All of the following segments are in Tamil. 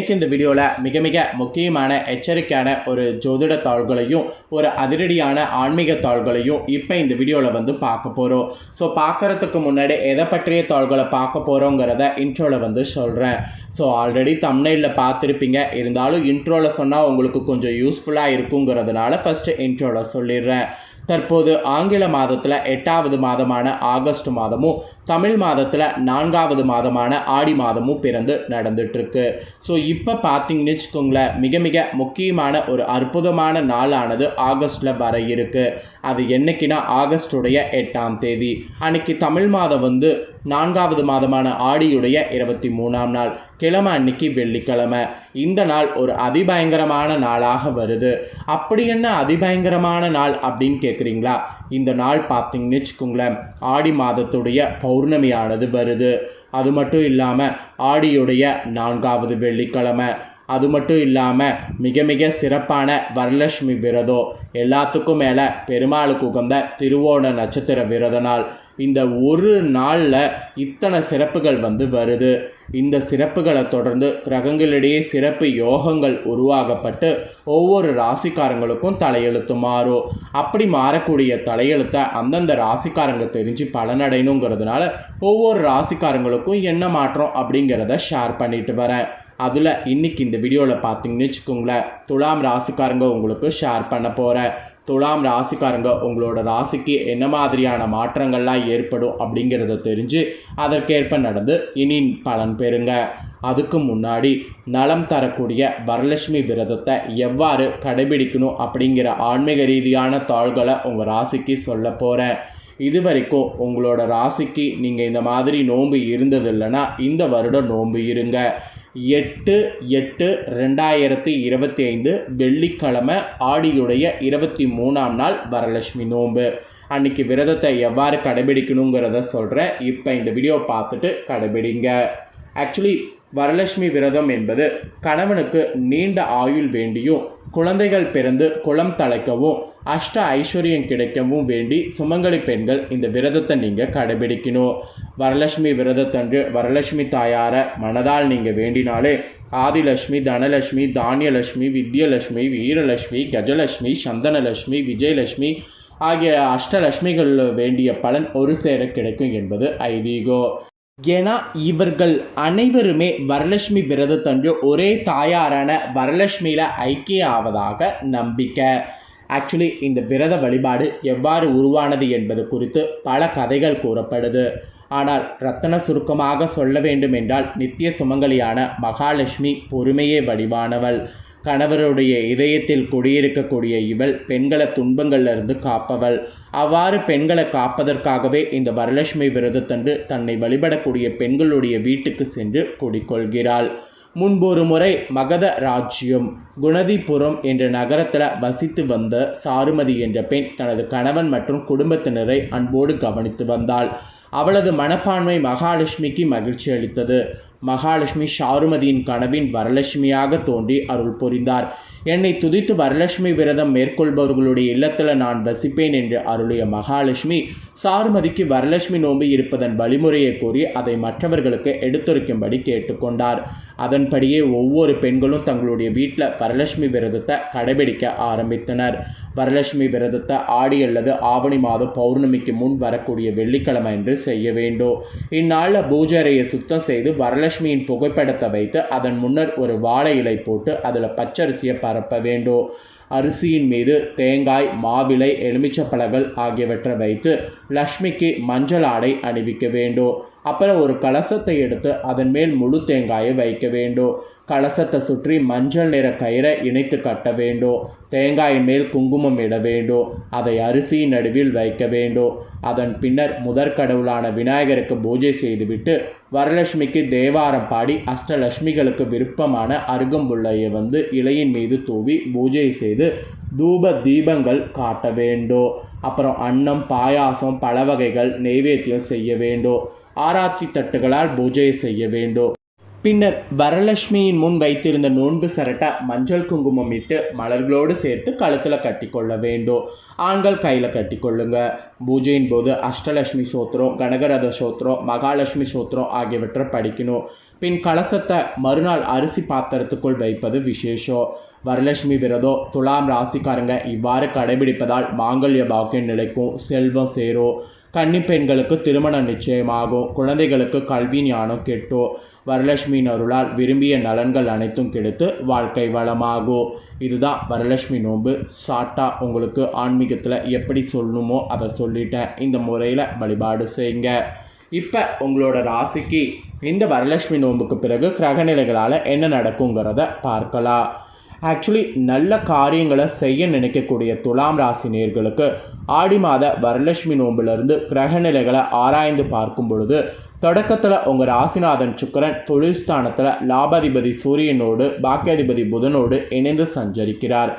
இன்றைக்கி இந்த வீடியோவில் மிக மிக முக்கியமான எச்சரிக்கையான ஒரு ஜோதிட தாள்களையும் ஒரு அதிரடியான ஆன்மீக தாள்களையும் இப்போ இந்த வீடியோவில் வந்து பார்க்க போகிறோம். ஸோ பார்க்குறதுக்கு முன்னாடி எதை பற்றிய தாள்களை பார்க்க போகிறோங்கிறத இன்ட்ரோவில் சொல்கிறேன். ஸோ ஆல்ரெடி தம்ப்நெயிலில் பார்த்துருப்பீங்க, இருந்தாலும் இன்ட்ரோவில் சொன்னால் உங்களுக்கு கொஞ்சம் யூஸ்ஃபுல்லாக இருக்குங்கிறதுனால ஃபஸ்ட்டு இன்ட்ரோவில் சொல்லிடுறேன். தற்போது ஆங்கில மாதத்தில் 8வது மாதமான ஆகஸ்ட் மாதமும் தமிழ் மாதத்தில் 4வது மாதமான ஆடி மாதமும் பிறந்து நடந்துட்டுருக்கு. ஸோ இப்போ பார்த்தீங்கன்னு வச்சுக்கோங்களேன், மிக மிக முக்கியமான ஒரு அற்புதமான நாளானது ஆகஸ்ட்டில் வர இருக்குது. அது என்னைக்குன்னா ஆகஸ்டுடைய 8ஆம் தேதி அன்னைக்கு தமிழ் மாதம் வந்து 4வது மாதமான ஆடியுடைய 23ஆம் நாள், கிழமை அன்னைக்கு வெள்ளிக்கிழமை. இந்த நாள் ஒரு அதிபயங்கரமான நாளாக வருது. அப்படி என்ன அதிபயங்கரமான நாள் அப்படின்னு கேட்குறீங்களா? இந்த நாள் பார்த்தீங்கன்னு வச்சுக்கோங்களேன், ஆடி மாதத்துடைய பௌர்ணமியானது வருது. அது மட்டும் இல்லாமல் ஆடியுடைய 4வது வெள்ளிக்கிழமை. அது மட்டும் இல்லாமல் மிக மிக சிறப்பான வரலட்சுமி விரதம், எல்லாத்துக்கும் மேலே பெருமாளுக்கு உகந்த திருவோண நட்சத்திர விரத நாள். இந்த ஒரு நாளில் இத்தனை சிறப்புகள் வந்து வருது. இந்த சிறப்புகளை தொடர்ந்து கிரகங்களிடையே சிறப்பு யோகங்கள் உருவாகப்பட்டு ஒவ்வொரு ராசிக்காரங்களுக்கும் தலையெழுத்து மாறும். அப்படி மாறக்கூடிய தலையெழுத்தை அந்தந்த ராசிக்காரங்க தெரிஞ்சு பலனடையணுங்கிறதுனால ஒவ்வொரு ராசிக்காரங்களுக்கும் என்ன மாற்றம் அப்படிங்கிறத ஷேர் பண்ணிட்டு வரேன். அதில் இன்றைக்கி இந்த வீடியோவில் பார்த்தீங்கன்னு வச்சுக்கோங்களேன், துலாம் ராசிக்காரங்க உங்களுக்கு ஷேர் பண்ண போகிறேன். துலாம் ராசிக்காரங்க உங்களோட ராசிக்கு என்ன மாதிரியான மாற்றங்கள்லாம் ஏற்படும் அப்படிங்கிறத தெரிஞ்சு அதற்கேற்ப நடந்து இனி பலன் பெறுங்க. அதுக்கு முன்னாடி நலம் தரக்கூடிய வரலட்சுமி விரதத்தை எவ்வாறு கடைபிடிக்கணும் அப்படிங்கிற ஆன்மீக ரீதியான தாள்களை உங்கள் ராசிக்கு சொல்ல போகிறேன். இது வரைக்கும் உங்களோட ராசிக்கு நீங்கள் இந்த மாதிரி நோன்பு இருந்தது இல்லைன்னா இந்த வருடம் நோன்பு இருங்க. 8/8/2025 வெள்ளிக்கிழமை ஆடியுடைய 23ஆம் நாள் வரலட்சுமி நோன்பு. அன்றைக்கி விரதத்தை எவ்வாறு கடைபிடிக்கணுங்கிறத சொல்கிறேன். இப்போ இந்த வீடியோ பார்த்துட்டு கடைபிடிங்க. ஆக்சுவலி வரலட்சுமி விரதம் என்பது கணவனுக்கு நீண்ட ஆயுள் வேண்டியும் குழந்தைகள் பிறந்து குலம் தலைக்கவும் அஷ்ட ஐஸ்வர்யம் கிடைக்கவும் வேண்டி சுமங்கலி பெண்கள் இந்த விரதத்தை நீங்கள் கடைபிடிக்கணும். வரலட்சுமி விரதத்தன்று வரலட்சுமி தாயாரை மனதால் நீங்கள் வேண்டினாலே ஆதிலட்சுமி, தனலட்சுமி, தானியலட்சுமி, வித்யலட்சுமி, வீரலட்சுமி, கஜலட்சுமி, சந்தனலட்சுமி, விஜயலட்சுமி ஆகிய அஷ்டலட்சுமிகள் வேண்டிய பலன் ஒரு சேர கிடைக்கும் என்பது ஐதீகம். ஏன்னா இவர்கள் அனைவருமே வரலட்சுமி விரதத்தன்று ஒரே தாயாரான வரலட்சுமியில் ஐக்கிய ஆவதாக நம்பிக்கை. ஆக்சுவலி இந்த விரத வழிபாடு எவ்வாறு உருவானது என்பது குறித்து பல கதைகள் கூறப்படுது. ஆனால் ரத்தன சுருக்கமாக சொல்ல வேண்டும் என்றால் நித்திய சுமங்கலியான மகாலட்சுமி பொறுமையே வடிவானவள். கணவருடைய இதயத்தில் குடியிருக்கக்கூடிய இவள் பெண்களை துன்பங்களிலிருந்து காப்பவள். அவ்வாறு பெண்களை காப்பதற்காகவே இந்த வரலட்சுமி விரதத்தன்று தன்னை வழிபடக்கூடிய பெண்களுடைய வீட்டுக்கு சென்று குடிக்கொள்கிறாள். முன்பொரு முறை மகத ராஜ்யம் குணதிபுரம் என்ற நகரத்தில் வசித்து வந்த சாருமதி என்ற பெண் தனது கணவன் மற்றும் குடும்பத்தினரை அன்போடு கவனித்து வந்தாள். அவளது மனப்பான்மை மகாலட்சுமிக்கு மகிழ்ச்சி அளித்தது. மகாலட்சுமி சாருமதியின் கனவின் வரலட்சுமியாக தோன்றி அருள் புரிந்தார். என்னை துதித்து வரலட்சுமி விரதம் மேற்கொள்பவர்களுடைய இல்லத்தில் நான் வசிப்பேன் என்று அருளிய மகாலட்சுமி சாருமதிக்கு வரலட்சுமி நோன்பு இருப்பதன் வழிமுறையை கூறி அதை மற்றவர்களுக்கு எடுத்துரைக்கும்படி கேட்டுக்கொண்டார். அதன்படியே ஒவ்வொரு பெண்களும் தங்களுடைய வீட்டில் வரலட்சுமி விரதத்தை கடைபிடிக்க ஆரம்பித்தனர். வரலட்சுமி விரதத்தை ஆடி அல்லது ஆவணி மாதம் பௌர்ணமிக்கு முன் வரக்கூடிய வெள்ளிக்கிழமை என்று செய்ய வேண்டும். இந்நாளில் பூஜை அறையை சுத்தம் செய்து வரலட்சுமியின் புகைப்படத்தை வைத்து அதன் முன்னர் ஒரு வாழை இலை போட்டு அதில் பச்சரிசியை பரப்ப வேண்டும். அரிசியின் மீது தேங்காய், மாவிலை, எலுமிச்சப்பழங்கள் ஆகியவற்றை வைத்து லக்ஷ்மிக்கு மஞ்சள் ஆடை அணிவிக்க வேண்டும். அப்புறம் ஒரு கலசத்தை எடுத்து அதன் மேல் முழு தேங்காயை வைக்க வேண்டும். கலசத்தை சுற்றி மஞ்சள் நிற கயிறை இணைத்து கட்ட வேண்டும். தேங்காயின் மேல் குங்குமம் இட வேண்டும். அதை அரிசியின் நடுவில் வைக்க வேண்டும். அதன் பின்னர் முதற்கடவுளான விநாயகருக்கு பூஜை செய்துவிட்டு வரலட்சுமிக்கு தேவாரம் பாடி அஷ்டலட்சுமிகளுக்கு விருப்பமான அருகம்புல்லையை வந்து இலையின் மீது தூவி பூஜை செய்து தூப தீபங்கள் காட்ட வேண்டும். அப்புறம் அன்னம், பாயாசம், பழ வகைகள் நெய்வேத்தியம் செய்ய வேண்டும். ஆராய்ச்சி தட்டுகளால் பூஜை செய்ய வேண்டும். பின்னர் வரலட்சுமியின் முன் வைத்திருந்த நோன்பு சரட்டை மஞ்சள் குங்குமம் இட்டு மலர்களோடு சேர்த்து கழுத்தில் கட்டிக்கொள்ள வேண்டும். ஆண்கள் கையில் கட்டிக்கொள்ளுங்க. பூஜையின் போது அஷ்டலட்சுமி சோத்திரம், கனகரத சோத்திரம், மகாலட்சுமி சோத்திரம் ஆகியவற்றை படிக்கணும். பின் கலசத்தை மறுநாள் அரிசி பாத்திரத்துக்குள் வைப்பது விசேஷம். வரலட்சுமி விரதம் துலாம் ராசிக்காரங்க இவ்வாறு கடைபிடிப்பதால் மாங்கல்ய பாக்கியம் நிலைக்கும், செல்வம் சேரும். கன்னி பெண்களுக்கு திருமணம் நிச்சயமாகும். குழந்தைகளுக்கு கல்வி ஞானம் கெட்டும். வரலட்சுமியின் அருளால் விரும்பிய நலன்கள் அனைத்தும் கிடைத்து வாழ்க்கை வளமாகும். இதுதான் வரலட்சுமி நோன்பு. ஷார்ட்டாக உங்களுக்கு ஆன்மீகத்தில் எப்படி சொல்லணுமோ அதை சொல்லிட்டேன். இந்த முறையில் வழிபாடு செய்யுங்க. இப்போ உங்களோட ராசிக்கு இந்த வரலட்சுமி நோன்புக்கு பிறகு கிரகநிலைகளால் என்ன நடக்குங்கிறத பார்க்கலாம். ஆக்சுவலி நல்ல காரியங்களை செய்ய நினைக்கக்கூடிய துலாம் ராசி நேயர்களுக்கு ஆடி மாத வரலட்சுமி நோம்பிலிருந்து கிரகநிலைகளை ஆராய்ந்து பார்க்கும் பொழுது தொடக்கத்தில் உங்கள் ராசிநாதன் சுக்கிரன் தொழில் ஸ்தானத்தில் லாபாதிபதி சூரியனோடு பாக்கியாதிபதி புதனோடு இணைந்து சஞ்சரிக்கிறார்.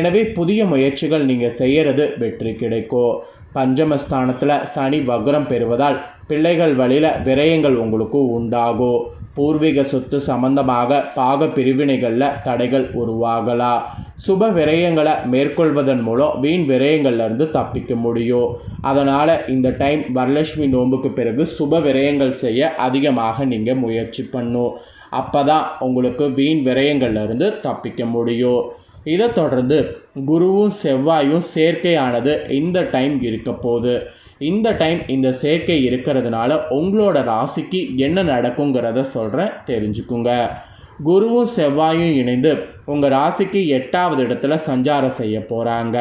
எனவே புதிய முயற்சிகள் நீங்கள் செய்கிறது வெற்றி கிடைக்கும். பஞ்சமஸ்தானத்தில் சனி வக்ரம் பெறுவதால் பிள்ளைகள் வழியில் விரயங்கள் உங்களுக்கு உண்டாகும். பூர்வீக சொத்து சம்பந்தமாக பாக பிரிவினைகளில் தடைகள் உருவாகலாம். சுப விரயங்களை மேற்கொள்வதன் மூலம் வீண் விரயங்கள்லேருந்து தப்பிக்க முடியும். அதனால் இந்த டைம் வரலட்சுமி நோன்புக்கு பிறகு சுப விரயங்கள் செய்ய அதிகமாக நீங்கள் முயற்சி பண்ணும். அப்போ தான் உங்களுக்கு வீண் விரயங்கள்லேருந்து தப்பிக்க முடியும். இதை தொடர்ந்து குருவும் செவ்வாயும் சேர்க்கையானது இந்த டைம் இருக்க போகுது. இந்த டைம் இந்த சேர்க்கை இருக்கிறதுனால உங்களோட ராசிக்கு என்ன நடக்குங்கிறத சொல்கிறேன், தெரிஞ்சுக்குங்க. குருவும் செவ்வாயும் இணைந்து உங்கள் ராசிக்கு 8வது இடத்துல சஞ்சாரம் செய்ய போகிறாங்க.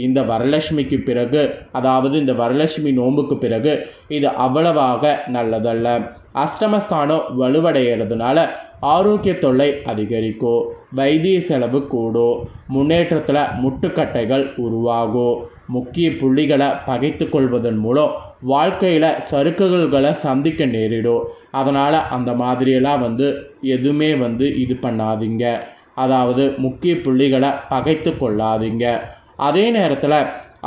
இந்த வரலட்சுமிக்கு பிறகு, அதாவது இந்த வரலட்சுமி நோன்புக்கு பிறகு இது அவ்வளவாக நல்லதல்ல. அஷ்டமஸ்தானம் வலுவடைகிறதுனால ஆரோக்கிய தொல்லை அதிகரிக்கும். வைத்திய செலவு கூடும். முன்னேற்றத்தில் முட்டுக்கட்டைகள் உருவாகும். முக்கிய புள்ளிகளை பகைத்து கொள்வதன் மூலம் வாழ்க்கையில் சறுக்குகளை சந்திக்க நேரிடும். அதனால் அந்த மாதிரியெல்லாம் எதுவுமே இது பண்ணாதீங்க. அதாவது முக்கிய புள்ளிகளை பகைத்து கொள்ளாதீங்க. அதே நேரத்தில்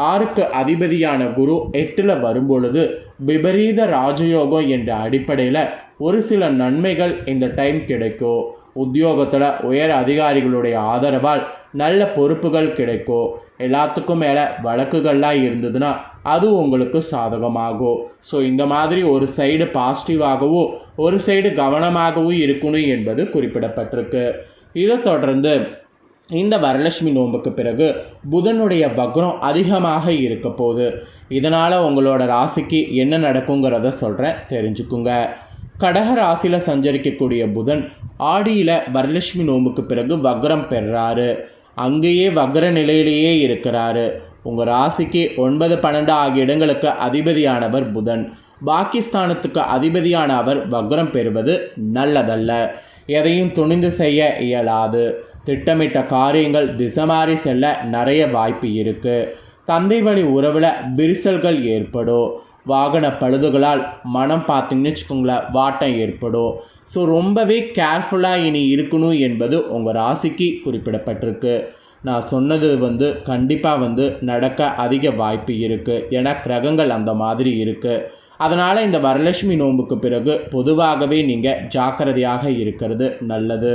6க்கு அதிபதியான குரு 8ல் வரும்பொழுது விபரீத ராஜயோகம் என்ற அடிப்படையில் ஒரு சில நன்மைகள் இந்த டைம் கிடைக்கும். உத்தியோகத்தில் உயர் அதிகாரிகளுடைய ஆதரவால் நல்ல பொறுப்புகள் கிடைக்கும். எல்லாத்துக்கும் மேலே வழக்குகள்லாம் இருந்ததுன்னா அது உங்களுக்கு சாதகமாகும். ஸோ இந்த மாதிரி ஒரு சைடு பாசிட்டிவாகவும் ஒரு சைடு கவனமாகவும் இருக்கணும் என்பது குறிப்பிடப்பட்டிருக்கு. இதை தொடர்ந்து இந்த வரலட்சுமி நோன்புக்கு பிறகு புதனுடைய வக்ரம் அதிகமாக இருக்க போகுது. இதனால் உங்களோட ராசிக்கு என்ன நடக்குங்கிறத சொல்கிறேன், தெரிஞ்சுக்குங்க. கடக ராசியில் சஞ்சரிக்கக்கூடிய புதன் ஆடியில் வரலட்சுமி நோன்புக்கு பிறகு வக்ரம் பெறுறாரு. அங்கேயே வக்ர நிலையிலேயே இருக்கிறாரு. உங்கள் ராசிக்கு 9, 12 ஆகிய இடங்களுக்கு அதிபதியானவர் புதன். பாகிஸ்தானத்துக்கு அதிபதியான அவர் வக்ரம் பெறுவது நல்லதல்ல. எதையும் துணிந்து செய்ய இயலாது. திட்டமிட்ட காரியங்கள் திசை மாறி செல்ல நிறைய வாய்ப்பு இருக்குது. தந்தை வழி உறவில் விரிசல்கள் ஏற்படும். வாகன பழுதுகளால் மனம் பார்த்தீங்கன்னு வச்சுக்கோங்களேன் வாட்டம் ஏற்படும். ஸோ ரொம்பவே கேர்ஃபுல்லாக இனி இருக்கணும் என்பது உங்கள் ராசிக்கு குறிப்பிடப்பட்டிருக்கு. நான் சொன்னது கண்டிப்பாக நடக்க அதிக வாய்ப்பு இருக்குது. ஏன்னா கிரகங்கள் அந்த மாதிரி இருக்குது. அதனால் இந்த வரலட்சுமி நோன்புக்கு பிறகு பொதுவாகவே நீங்கள் ஜாக்கிரதையாக இருக்கிறது நல்லது.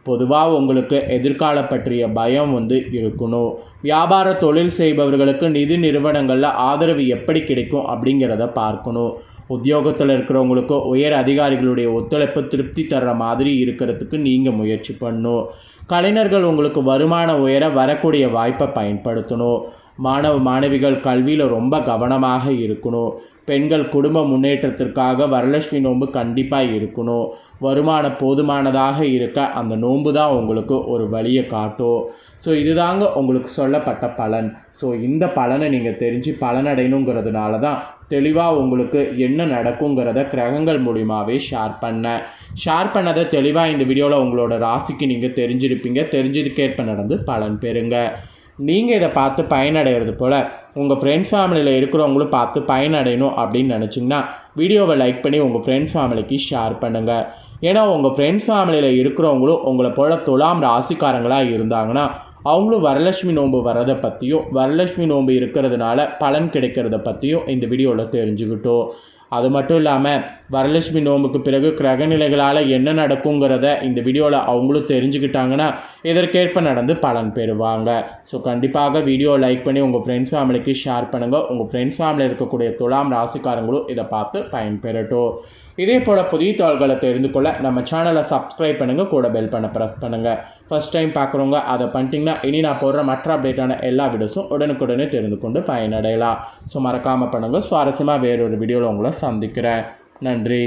பொதுவாக உங்களுக்கு எதிர்கால பற்றிய பயம் இருக்கணும். வியாபார தொழில் செய்பவர்களுக்கு நிதி நிறுவனங்களில் ஆதரவு எப்படி கிடைக்கும் அப்படிங்கிறத பார்க்கணும். உத்தியோகத்தில் இருக்கிறவங்களுக்கு உயர் அதிகாரிகளுடைய ஒத்துழைப்பு திருப்தி தர்ற மாதிரி இருக்கிறதுக்கு நீங்கள் முயற்சி பண்ணணும். கலைஞர்கள் உங்களுக்கு வருமான உயர வரக்கூடிய வாய்ப்பை பயன்படுத்தணும். மாணவ மாணவிகள் கல்வியில் ரொம்ப கவனமாக இருக்கணும். பெண்கள் குடும்ப முன்னேற்றத்திற்காக வரலட்சுமி நோன்பு கண்டிப்பாக இருக்கணும். வருமானம் போதுமானதாக இருக்க அந்த நோன்பு தான் உங்களுக்கு ஒரு வழியை காட்டும். ஸோ இதுதாங்க உங்களுக்கு சொல்லப்பட்ட பலன். ஸோ இந்த பலனை நீங்கள் தெரிஞ்சு பலனடையணுங்கிறதுனால தான் தெளிவாக உங்களுக்கு என்ன நடக்குங்கிறத கிரகங்கள் மூலியமாகவே ஷேர் பண்ணதை தெளிவாக இந்த வீடியோவில் உங்களோட ராசிக்கு நீங்கள் தெரிஞ்சிருப்பீங்க. தெரிஞ்சதுக்கேற்ப நடந்து பலன் பெறுங்க. நீங்கள் இதை பார்த்து பயனடைகிறது போல் உங்கள் ஃப்ரெண்ட்ஸ் ஃபேமிலியில் இருக்கிறவங்களும் பார்த்து பயனடையணும் அப்படின்னு நினச்சிங்கன்னா வீடியோவை லைக் பண்ணி உங்கள் ஃப்ரெண்ட்ஸ் ஃபேமிலிக்கு ஷேர் பண்ணுங்கள். ஏன்னா உங்கள் ஃப்ரெண்ட்ஸ் ஃபேமிலியில் இருக்கிறவங்களும் உங்களை போல் துலாம் ராசிக்காரங்களாக இருந்தாங்கன்னா அவங்களும் வரலட்சுமி நோன்பு வரதை பற்றியும் வரலட்சுமி நோன்பு இருக்கிறதுனால பலன் கிடைக்கிறத பற்றியும் இந்த வீடியோவில் தெரிஞ்சுக்கிட்டோம். அது மட்டும் இல்லாமல் வரலட்சுமி நோம்புக்கு பிறகு கிரகநிலைகளால் என்ன நடக்குங்கிறத இந்த வீடியோவில் அவங்களும் தெரிஞ்சுக்கிட்டாங்கன்னா இதற்கேற்ப நடந்து பலன் பெறுவாங்க. ஸோ கண்டிப்பாக வீடியோ லைக் பண்ணி உங்கள் ஃப்ரெண்ட்ஸ் ஃபேமிலிக்கு ஷேர் பண்ணுங்கள். உங்கள் ஃப்ரெண்ட்ஸ் ஃபேமிலியில் இருக்கக்கூடிய துலாம் ராசிக்காரங்களும் இதை பார்த்து பயன்பெறட்டும். இதே போல் புதிய தாள்களை தெரிந்து கொள்ள நம்ம சேனலை சப்ஸ்கிரைப் பண்ணுங்கள், கூட பெல் பண்ண ப்ரெஸ் பண்ணுங்கள். ஃபஸ்ட் டைம் பார்க்குறவங்க அதை பண்ணிட்டீங்கன்னா இனி நான் போடுற மற்ற அப்டேட்டான எல்லா வீடியோஸும் உடனுக்குடனே தெரிந்து கொண்டு பயனடையலாம். ஸோ மறக்காமல் பண்ணுங்கள். சுவாரஸ்யமாக வேறொரு வீடியோவில் உங்களை சந்திக்கிறேன். நன்றி.